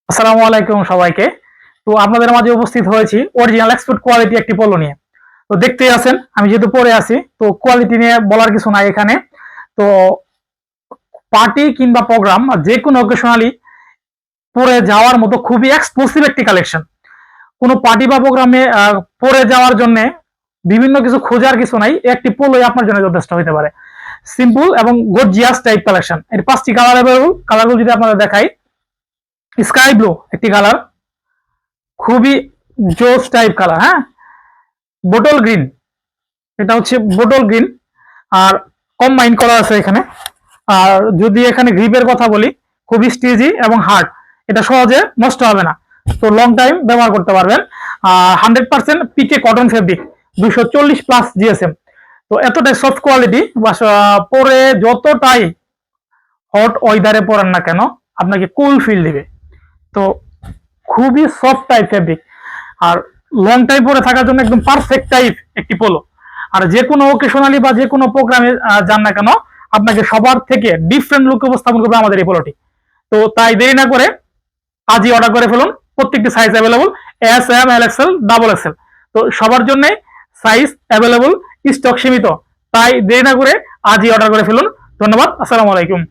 আসসালামু আলাইকুম সবাইকে। তো আপনাদের মাঝে উপস্থিত হয়েছি অরিজিনাল এক্সপোর্ট কোয়ালিটি একটি পোলো নিয়ে। তো দেখতেই আছেন আমি যেহেতু পরে আছি, তো কোয়ালিটি নিয়ে বলার কিছু নাই এখানে। তো পার্টি কিংবা প্রোগ্রাম যে কোনো অকেশনালি পরে যাওয়ার মতো খুবই এক্সক্লুসিভ একটি কালেকশন। কোনো পার্টি বা প্রোগ্রামে পরে যাওয়ার জন্য বিভিন্ন কিছু খোঁজার কিছু নাই, একটি পোলোই আপনার জন্য যথেষ্ট হতে পারে। সিম্পল এবং গর্জিয়াস টাইপ কালেকশন। এর 5টি কালার অ্যাভেলেবল। কালারগুলো যদি আপনাদের দেখাই, স্কাই ব্লু একটি কালার, খুবই জোস টাইপ কালার। হ্যাঁ, বোটল গ্রিন, এটা হচ্ছে বোটল গ্রিন, আর কম্বাইন করা আছে এখানে। আর যদি এখানে গ্রিপের কথা বলি, খুবই স্টিজি এবং হার্ড, এটা সহজে নষ্ট হবে না, তো লং টাইম ব্যবহার করতে পারবেন। 100% পিকে কটন ফেব্রিক, 240+ জিএসএম। তো এতটাই সফট কোয়ালিটি, পরে যতটাই হট ওয়েদারে পরেন না কেন আপনাকে কুল ফিল দিবে। তো খুবই সফট টাইপ ফেব্রিক, আর লং টাইম পরে থাকার জন্য একদম পারফেক্ট টাইপ একটি পোলো। আর যে কোনো ওকেশনালি বা যে কোনো প্রোগ্রামে যান না কেন, আপনাকে সবার থেকে ডিফারেন্ট লুক উপস্থাপন করবে আমাদের এই পোলোটি। তো তাই দেরি না করে আজই অর্ডার করে ফেলুন। প্রত্যেকটি সাইজ অ্যাভেলেবল, এস, এম, এল, এক্সেল, ডাবল এক্সেল। তো সবার জন্য সাইজ অ্যাভেলেবল, স্টক সীমিত। তাই দেরি না করে আজই অর্ডার করে ফেলুন। ধন্যবাদ, আসসালামু আলাইকুম।